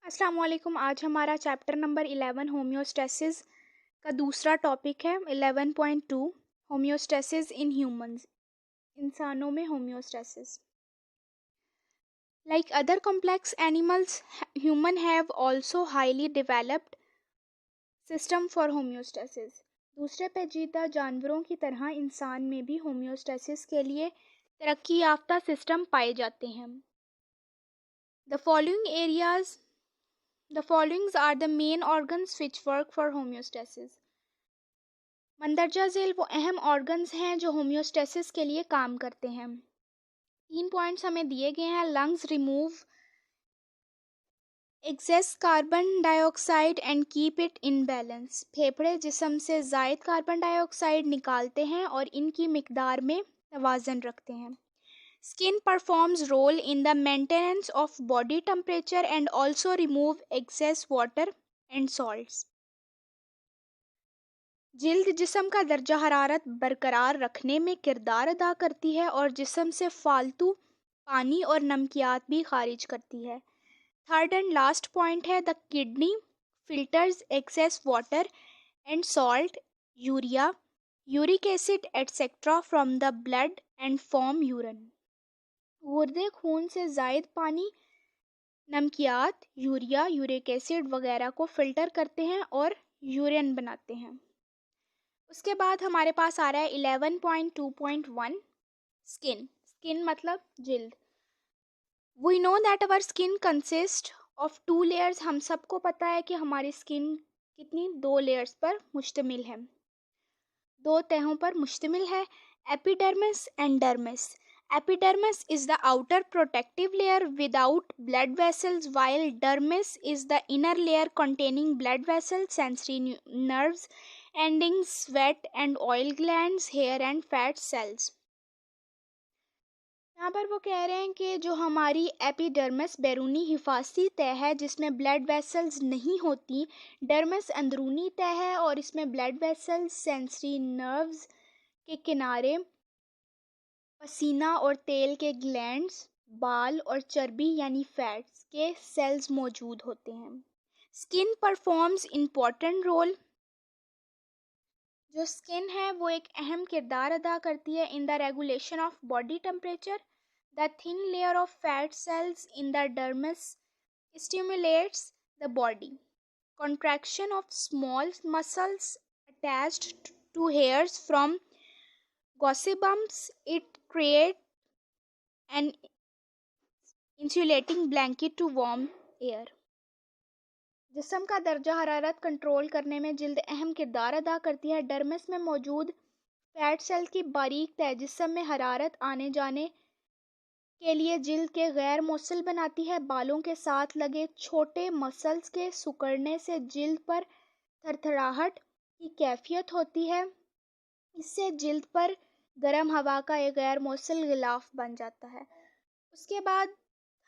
अस्सलाम वालेकुम। आज हमारा चैप्टर नंबर 11 होम्योस्टेसिस का दूसरा टॉपिक है। 11.2 होम्योस्टेसिस इन ह्यूमंस, इंसानों में homeostasis. Like other complex animals, human have also highly developed system for homeostasis. दूसरे पेचीदा जानवरों की तरह इंसान में भी होम्योस्टेसिस के लिए तरक्की याफ्ता सिस्टम पाए जाते हैं। The following areas The followings are the main organs which work for homeostasis. मंदरजा झेल वो अहम ऑर्गन्स हैं जो होम्योस्टेसिस के लिए काम करते हैं। 3 पॉइंट्स हमें दिए गए हैं। Lungs remove excess carbon dioxide and keep it in balance. फेफड़े जिस्म से ज़ायद कार्बन डाइऑक्साइड निकालते हैं और इनकी मिकदार में तवाज़न रखते हैं। Skin performs role in the maintenance of body temperature and also remove excess water and salts. जिल्द जिस्म का दर्जा हरारत बरकरार रखने में किरदार अदा करती है और जिस्म से फालतू पानी और नमकियात भी खारिज करती है। थर्ड एंड लास्ट पॉइंट है the kidney filters excess water and salt, urea, uric acid etcetera from the blood and form urine. गुर्दे खून से ज़ायद पानी, नमकियात, यूरिया, यूरिक एसिड वगैरह को फिल्टर करते हैं और यूरिन बनाते हैं। उसके बाद हमारे पास आ रहा है 11.2.1 स्किन। स्किन मतलब जिल्द। We know that our skin consist of 2 layers. हम सबको पता है कि हमारी स्किन कितनी 2 लेयर्स पर मुश्तमिल है, 2 तहों पर मुश्तमिल है। Epidermis and dermis. Epidermis is the outer protective layer without blood vessels, while dermis is the inner layer containing blood vessels, sensory nerves, endings, sweat and oil glands, hair and fat cells. यहाँ पर वो कह रहे हैं कि जो हमारी epidermis बैरूनी हिफाजी तह है जिसमें ब्लड वेसल्स नहीं होती, डर्मिस अंदरूनी तह है और इसमें ब्लड वेसल्स, सेंसरी नर्व्स के किनारे, पसीना और तेल के ग्लैंड्स, बाल और चर्बी यानी फैट्स के सेल्स मौजूद होते हैं। Skin performs important role. जो स्किन है वो एक अहम किरदार अदा करती है in the regulation of body temperature. The thin layer of fat cells in the dermis stimulates the body contraction of small muscles attached to hairs from goosebumps. It creates an insulating blanket to warm air. जिस्म का दर्जा हरारत control करने में जिल्द अहम किरदार अदा करती है। डर्मिस में मौजूद फैट सेल की बारीक तह जिस्म में हरारत आने जाने के लिए जिल्द के गैर मौसल बनाती है। बालों के साथ लगे छोटे मसल्स के सिकुड़ने से जिल्द पर थरथराहट की कैफियत होती है। इससे जिल्द पर गर्म हवा का एक गैर मौसल गिलाफ बन जाता है। उसके बाद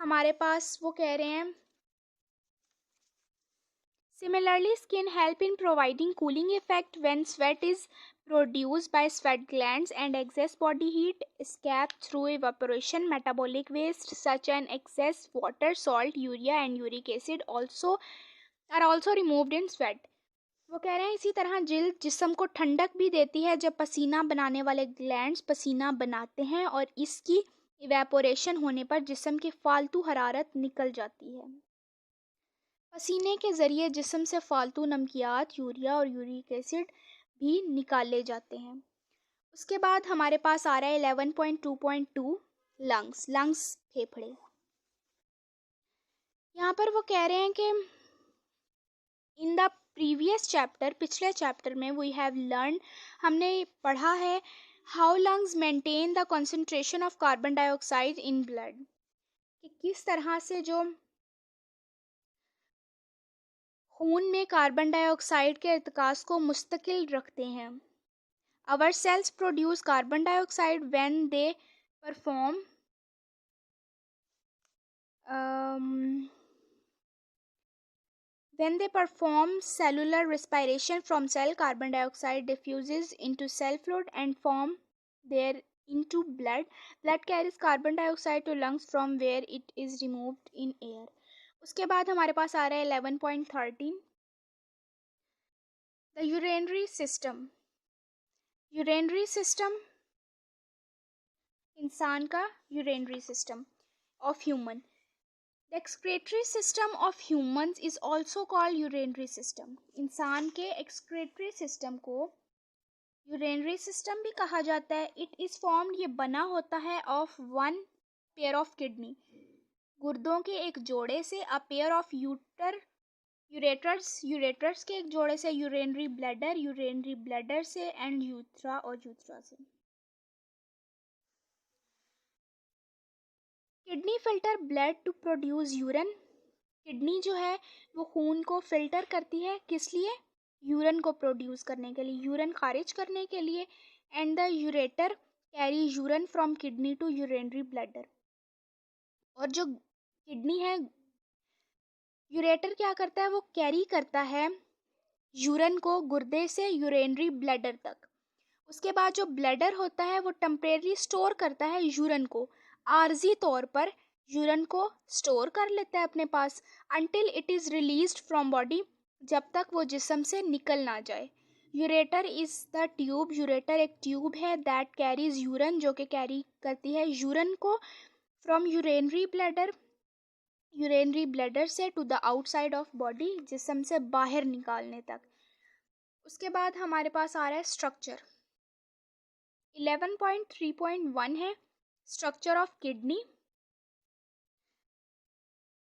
हमारे पास वो कह रहे हैं Similarly, skin help in providing cooling effect when sweat is produced by sweat glands and excess body heat escape through evaporation. Metabolic waste such as excess water, salt, urea and uric acid are also removed in sweat. वो कह रहे हैं इसी तरह जिल्द जिस्म को ठंडक भी देती है जब पसीना बनाने वाले ग्लैंड्स पसीना बनाते हैं और इसकी इवेपोरेशन होने पर जिस्म की फालतू हरारत निकल जाती है। पसीने के ज़रिए जिस्म से फालतू नमकियात, यूरिया और यूरिक एसिड भी निकाले जाते हैं। उसके बाद हमारे पास आ रहा है 11.2.2 लंग्स। लंग्स फेफड़े। यहाँ पर वो कह रहे हैं कि इन द प्रीवियस चैप्टर, पिछले चैप्टर में वी हैव लर्न, हमने पढ़ा है how lungs maintain the concentration of carbon dioxide in blood, कि किस तरह से जो खून में कार्बन डाइऑक्साइड के इर्तिकास को मुस्तकिल रखते हैं। Our cells produce carbon dioxide when they perform cellular respiration. From cell, carbon dioxide diffuses into cell fluid and form there into blood. Blood carries carbon dioxide to lungs from where it is removed in air. उसके बाद हमारे पास आ रहा है 11.13 the urinary system. Urinary system इंसान का urinary system of human. The excretory system of humans is also called urinary system. इंसान के excretory system को urinary system भी कहा जाता है. It is formed, ये बना होता है of one pair of kidney, गुर्दों के एक जोड़े से, a pair of ureters के एक जोड़े से, urinary bladder से, and urethra और urethra से. Kidney filter blood to produce urine. Kidney जो है वो खून को फिल्टर करती है, किस लिए? यूरिन को प्रोड्यूस करने के लिए, यूरिन खारिज करने के लिए. And the ureter carry urine from kidney to urinary bladder. और जो किडनी है, यूरेटर क्या करता है? वो कैरी करता है यूरिन को गुर्दे से यूरिनरी ब्लैडर तक. उसके बाद जो ब्लैडर होता है वो टेम्परेरी स्टोर करता है यूरिन को, आर्जी तौर पर यूरिन को स्टोर कर लेता है अपने पास, until it is released from body, जब तक वो जिस्म से निकल ना जाए. Ureter is the tube, ureter एक ट्यूब है दैट कैरीज यूरिन, जो कि कैरी करती है यूरिन को फ्रॉम यूरिनरी ब्लैडर से to the outside of body, जिस्म से बाहर निकालने तक. उसके बाद हमारे पास आ रहा है स्ट्रक्चर. 11.3.1 है structure of kidney.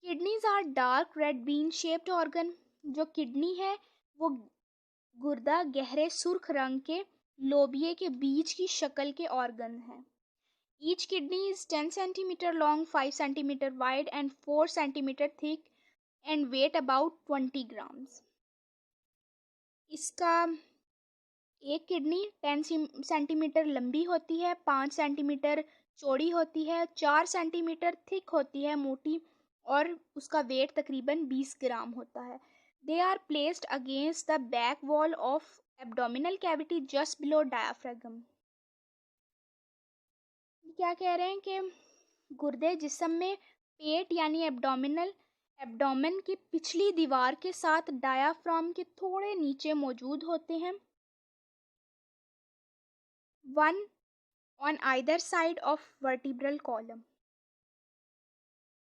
Kidneys are dark red bean shaped organ. जो किडनी है वो गुर्दा गहरे सुर्ख रंग के लोबिये के बीच की शक्ल के ऑर्गन है. Each kidney is 10 centimetre long, 5 centimetre wide and 4 centimetre thick and weight about 20 grams. इसका एक किडनी 10 सेंटीमीटर लंबी होती है, 5 सेंटीमीटर चौड़ी होती है, 4 सेंटीमीटर थिक होती है, मोटी, और उसका वेट तकरीबन 20 ग्राम होता है. They are placed against the back wall of abdominal cavity just below diaphragm. क्या कह रहे हैं कि गुर्दे जिस्म में पेट यानी एब्डोमेन की पिछली दीवार के साथ डायाफ्राम के थोड़े नीचे मौजूद होते हैं, one on either side of vertebral column.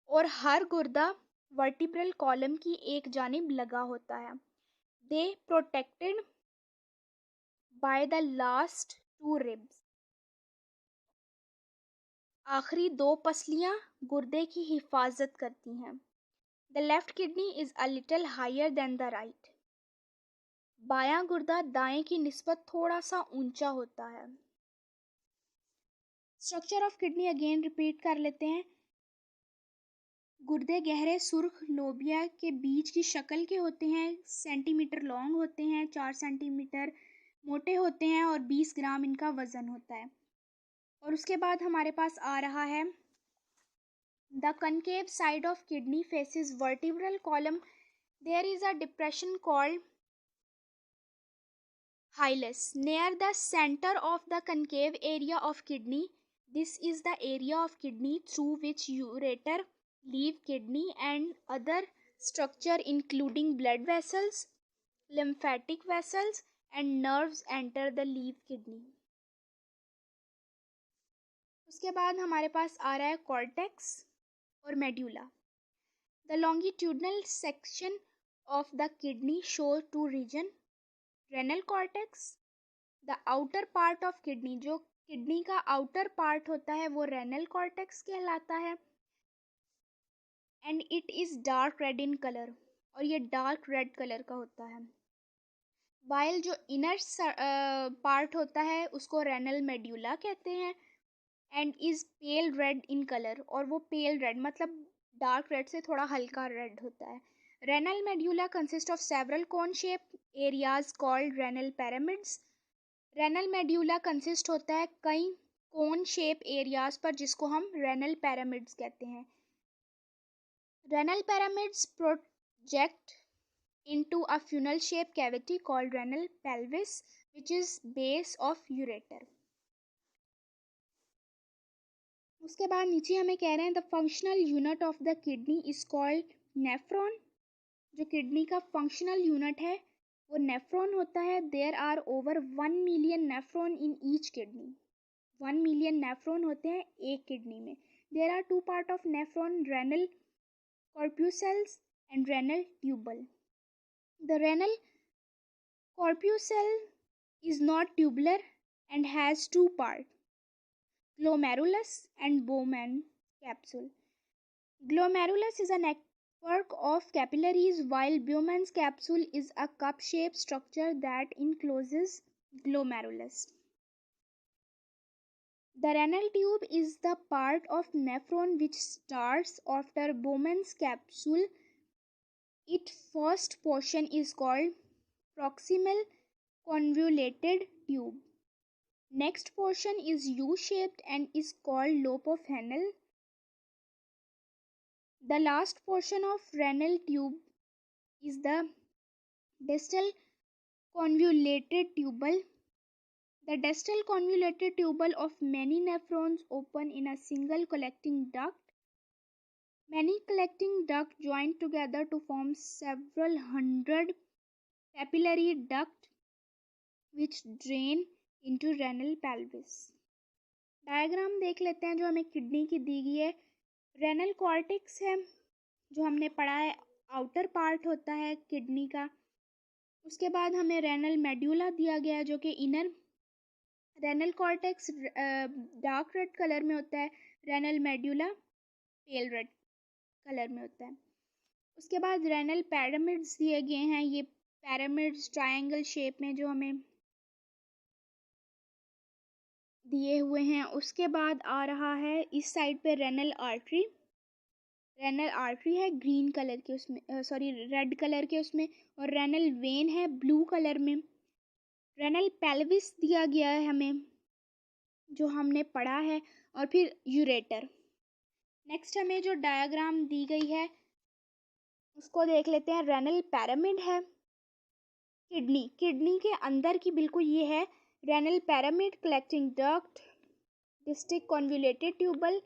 और हर गुर्दा वर्टिब्रल कॉलम की एक जानिब लगा होता है. They protected by the last 2 ribs. आखिरी 2 पसलियां गुर्दे की हिफाजत करती हैं. The left kidney is a little higher than the right. बायां गुर्दा दाएं की निस्बत थोड़ा सा ऊंचा होता है. Structure of kidney again repeat कर लेते हैं. गुर्दे गहरे सुर्ख लोबिया के बीच की शक्ल के होते हैं, सेंटीमीटर लॉन्ग होते हैं, 4 सेंटीमीटर मोटे होते हैं और 20 ग्राम इनका वज़न होता है. और उसके बाद हमारे पास आ रहा है the concave side of kidney faces vertebral column. There is a depression called hilus near the center of the concave area of kidney. This is the area of kidney through which ureter leave kidney and other structure including blood vessels, lymphatic vessels and nerves enter the leave kidney. उसके बाद हमारे पास आ रहा है cortex और medulla. The longitudinal section of the kidney shows 2 regions. Renal cortex, the outer part of kidney, जो kidney का outer part होता है वो रेनल कॉर्टेक्स कहलाता है. And it is dark red in colour, और ये डार्क रेड कलर का होता है. वाइल जो इनर पार्ट होता है उसको रेनल मेड्यूला कहते हैं. And is pale red in colour, और वो पेल रेड मतलब डार्क रेड से थोड़ा हल्का रेड होता है. Renal medulla consists of several cone-shaped areas called renal pyramids. Renal medulla consist होता है कई cone shape areas पर, जिसको हम renal pyramids कहते हैं. Renal pyramids project into a funnel-shaped cavity called renal pelvis, which is base of ureter. उसके बाद नीचे हमें कह रहे हैं the functional unit of the kidney is called nephron, जो किडनी का फंक्शनल यूनिट है वो नेफ्रॉन होता है। There are over 1 million nephron in each kidney. 1 million nephron होते हैं एक किडनी में। There are 2 part of nephron, renal corpuscles and renal tubule. The renal corpuscle is not tubular and has 2 parts, glomerulus and Bowman capsule. Glomerulus is a network of capillaries while Bowman's capsule is a cup-shaped structure that encloses glomerulus. The renal tube is the part of nephron which starts after Bowman's capsule. Its first portion is called proximal convoluted tube. Next portion is U-shaped and is called lobe of Henle. The last portion of renal tube is the distal convoluted tubule. The distal convoluted tubule of many nephrons open in a single collecting duct. Many collecting ducts join together to form several hundred capillary ducts which drain into renal pelvis. Diagram देख लेते हैं जो हमें kidney की दी गई है। Renal cortex है जो हमने पढ़ा है, आउटर पार्ट होता है किडनी का। उसके बाद हमें रेनल मेड्यूला दिया गया है जो कि inner. Renal cortex dark red colour में होता है, रेनल मेड्यूला पेल रेड कलर में होता है। उसके बाद रेनल पैरामिड्स दिए गए हैं, ये पैरामिड्स ट्रायंगल शेप में जो हमें दिए हुए हैं। उसके बाद आ रहा है इस साइड पे रेनल आर्टरी। रेनल आर्टरी है ग्रीन कलर के उसमें, रेड कलर के उसमें, और रेनल वेन है ब्लू कलर में। रेनल पेल्विस दिया गया है हमें जो हमने पढ़ा है, और फिर यूरेटर। नेक्स्ट हमें जो डायग्राम दी गई है उसको देख लेते हैं। रेनल पैरामिड है किडनी के अंदर की बिल्कुल ये है renal pyramid, collecting duct, distal convoluted tubule,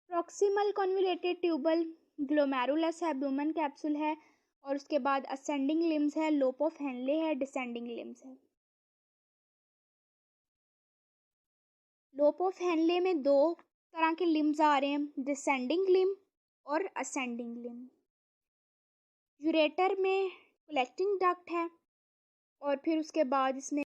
proximal convoluted tubule, glomerulus है, ब्यूमन कैप्सूल है, और उसके बाद असेंडिंग लिम्स है, लोब ऑफ हेनले है, डिसेंडिंग लिम्स है। लोब ऑफ हेनले में 2 तरह के लिम्स आ रहे हैं, डिसेंडिंग लिम और असेंडिंग लिम। यूरेटर में कलेक्टिंग डक्ट है, और फिर उसके बाद इसमें